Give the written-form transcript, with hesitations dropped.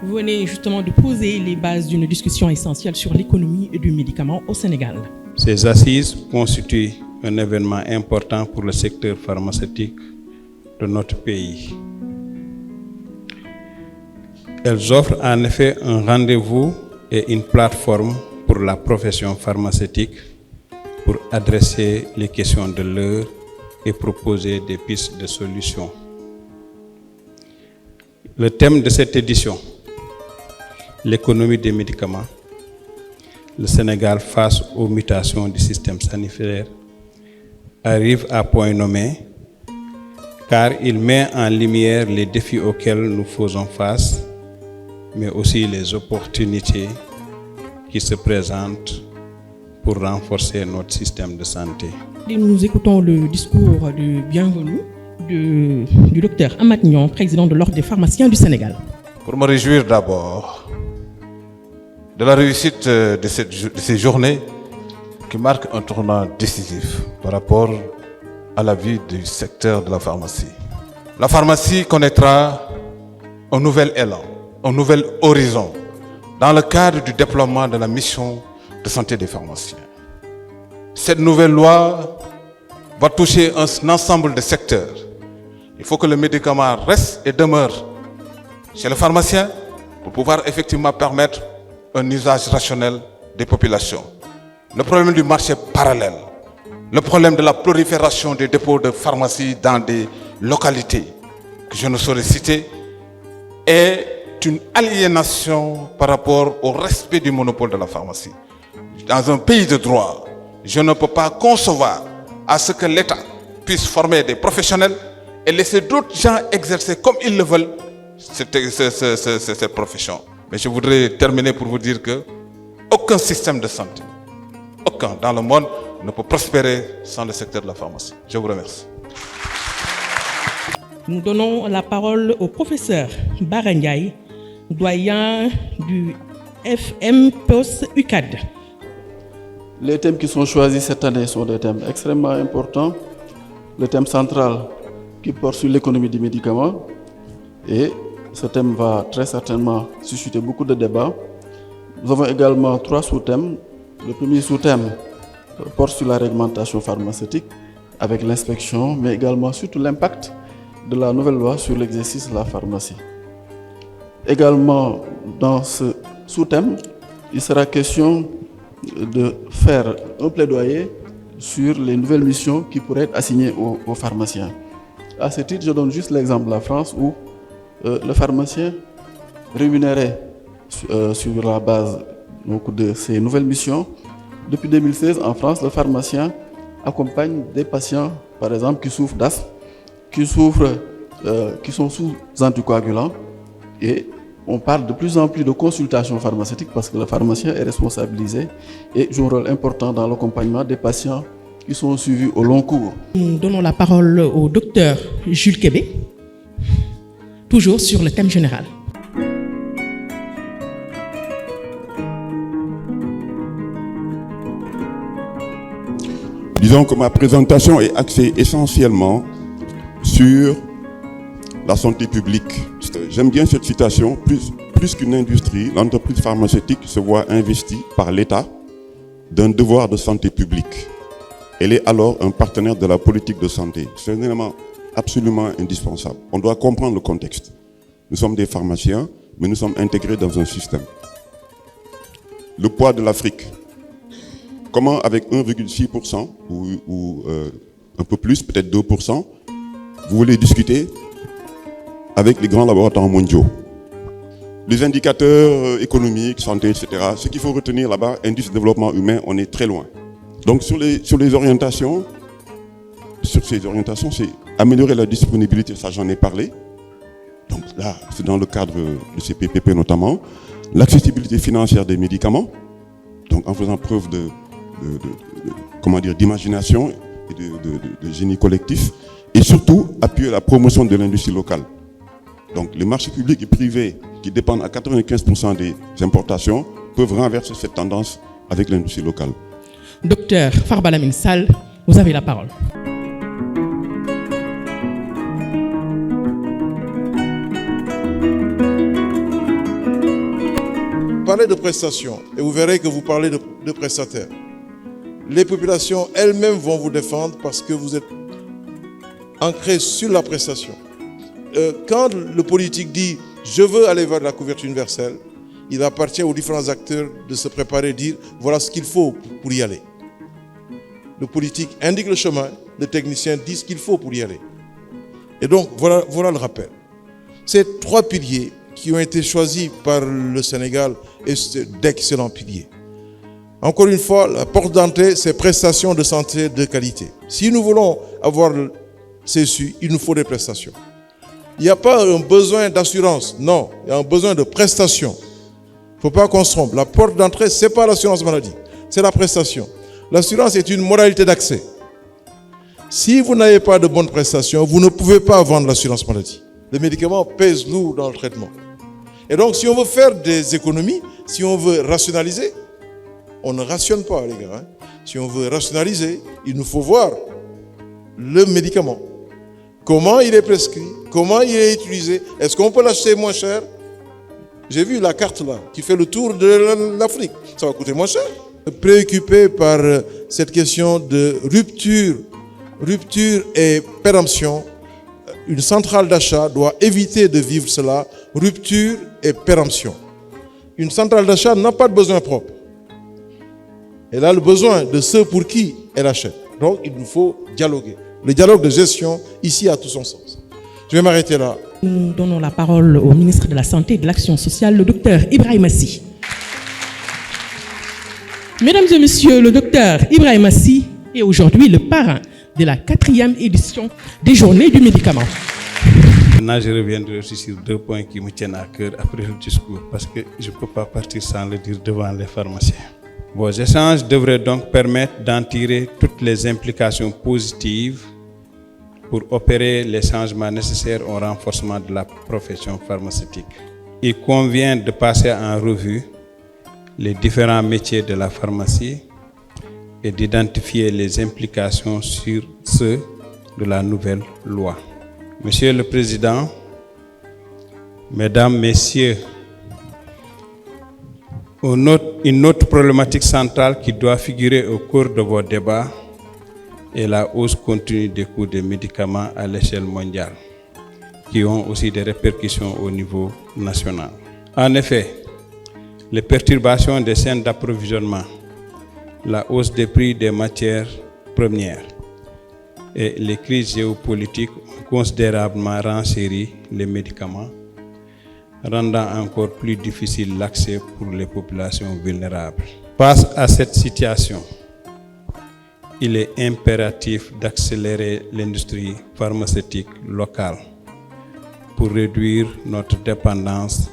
Vous venez justement de poser les bases d'une discussion essentielle sur l'économie du médicament au Sénégal. Ces assises constituent un événement important pour le secteur pharmaceutique de notre pays. Elles offrent en effet un rendez-vous et une plateforme pour la profession pharmaceutique pour adresser les questions de l'heure et proposer des pistes de solutions. Le thème de cette édition, l'économie des médicaments, le Sénégal face aux mutations du système sanitaire, arrive à point nommé car il met en lumière les défis auxquels nous faisons face, mais aussi les opportunités qui se présentent pour renforcer notre système de santé. Nous écoutons le discours de bienvenue du docteur Amath Niang, président de l'Ordre des pharmaciens du Sénégal. Pour me réjouir d'abord de la réussite de ces journées qui marquent un tournant décisif par rapport à la vie du secteur de la pharmacie. La pharmacie connaîtra un nouvel élan, un nouvel horizon dans le cadre du déploiement de la mission de santé des pharmaciens. Cette nouvelle loi va toucher un ensemble de secteurs. Il faut que le médicament reste et demeure chez le pharmacien pour pouvoir effectivement permettre un usage rationnel des populations. Le problème du marché parallèle, le problème de la prolifération des dépôts de pharmacie dans des localités que je ne saurais citer est une aliénation par rapport au respect du monopole de la pharmacie. Dans un pays de droit, je ne peux pas concevoir à ce que l'État puisse former des professionnels et laisser d'autres gens exercer comme ils le veulent cette profession. Mais je voudrais terminer pour vous dire que aucun système de santé, aucun dans le monde ne peut prospérer sans le secteur de la pharmacie. Je vous remercie. Nous donnons la parole au professeur Bara Ndiaye, doyen du FMPOS UCAD. Les thèmes qui sont choisis cette année sont des thèmes extrêmement importants. Le thème central qui porte sur l'économie du médicament. Et ce thème va très certainement susciter beaucoup de débats. Nous avons également 3 sous-thèmes. Le premier sous-thème porte sur la réglementation pharmaceutique avec l'inspection, mais également surtout l'impact de la nouvelle loi sur l'exercice de la pharmacie. Également, dans ce sous-thème, il sera question de faire un plaidoyer sur les nouvelles missions qui pourraient être assignées aux pharmaciens. À ce titre, je donne juste l'exemple de la France où le pharmacien rémunéré sur la base donc, de ces nouvelles missions. Depuis 2016, en France, le pharmacien accompagne des patients, par exemple, qui souffrent d'asthme, qui sont sous anticoagulants. Et on parle de plus en plus de consultations pharmaceutiques parce que le pharmacien est responsabilisé et joue un rôle important dans l'accompagnement des patients qui sont suivis au long cours. Nous donnons la parole au docteur Jules Kébé, toujours sur le thème général. Disons que ma présentation est axée essentiellement sur la santé publique. J'aime bien cette citation, plus qu'une industrie, l'entreprise pharmaceutique se voit investie par l'État d'un devoir de santé publique. Elle est alors un partenaire de la politique de santé. C'est un élément absolument indispensable. On doit comprendre le contexte. Nous sommes des pharmaciens, mais nous sommes intégrés dans un système. Le poids de l'Afrique. Comment avec 1,6% ou un peu plus, peut-être 2%, vous voulez discuter avec les grands laboratoires mondiaux. Les indicateurs économiques, santé, etc. Ce qu'il faut retenir là-bas, indice de développement humain, on est très loin. Donc sur ces orientations, c'est améliorer la disponibilité, ça j'en ai parlé. Donc là, c'est dans le cadre de ces PPP notamment. L'accessibilité financière des médicaments, donc en faisant preuve d'imagination et de génie collectif. Et surtout, appuyer la promotion de l'industrie locale. Donc les marchés publics et privés qui dépendent à 95% des importations peuvent renverser cette tendance avec l'industrie locale. Docteur Farba Lamine Sall, vous avez la parole. parlez de prestations, et vous verrez que vous parlez de prestataires. Les populations elles-mêmes vont vous défendre parce que vous êtes ancré sur la prestation. Quand le politique dit « je veux aller vers la couverture universelle », il appartient aux différents acteurs de se préparer et dire « voilà ce qu'il faut pour y aller ». Le politique indique le chemin, le technicien dit ce qu'il faut pour y aller. Et donc, voilà le rappel. Ces 3 piliers qui ont été choisis par le Sénégal et d'excellents piliers. Encore une fois, la porte d'entrée, c'est prestations de santé de qualité. Si nous voulons avoir CSU, il nous faut des prestations. Il n'y a pas un besoin d'assurance, non, il y a un besoin de prestations. Il ne faut pas qu'on se trompe. La porte d'entrée, ce n'est pas l'assurance maladie, c'est la prestation. L'assurance est une modalité d'accès. Si vous n'avez pas de bonnes prestations, vous ne pouvez pas vendre l'assurance maladie. Le médicament pèse lourd dans le traitement. Et donc, si on veut faire des économies, si on veut rationaliser, on ne rationne pas, les gars. Si on veut rationaliser, il nous faut voir le médicament. Comment il est prescrit, comment il est utilisé, est-ce qu'on peut l'acheter moins cher? J'ai vu la carte là, qui fait le tour de l'Afrique. Ça va coûter moins cher. Préoccupé par cette question de rupture et péremption, une centrale d'achat doit éviter de vivre cela, rupture et péremption. Une centrale d'achat n'a pas de besoin propre. Elle a le besoin de ceux pour qui elle achète. Donc, il nous faut dialoguer. Le dialogue de gestion, ici, a tout son sens. Je vais m'arrêter là. Nous donnons la parole au ministre de la Santé et de l'Action sociale, le docteur Ibrahima Sy. Mesdames et messieurs, le docteur Ibrahima Sy est aujourd'hui le parrain de la 4e édition des Journées du médicament. Maintenant, je reviendrai aussi sur 2 points qui me tiennent à cœur après le discours, parce que je ne peux pas partir sans le dire devant les pharmaciens. Vos échanges devraient donc permettre d'en tirer toutes les implications positives pour opérer les changements nécessaires au renforcement de la profession pharmaceutique. Il convient de passer en revue les différents métiers de la pharmacie et d'identifier les implications sur ceux de la nouvelle loi. Monsieur le Président, Mesdames, Messieurs, une autre problématique centrale qui doit figurer au cours de vos débats est la hausse continue des coûts des médicaments à l'échelle mondiale, qui ont aussi des répercussions au niveau national. En effet, les perturbations des chaînes d'approvisionnement, la hausse des prix des matières premières et les crises géopolitiques ont considérablement renchéri les médicaments, rendant encore plus difficile l'accès pour les populations vulnérables. Face à cette situation, il est impératif d'accélérer l'industrie pharmaceutique locale pour réduire notre dépendance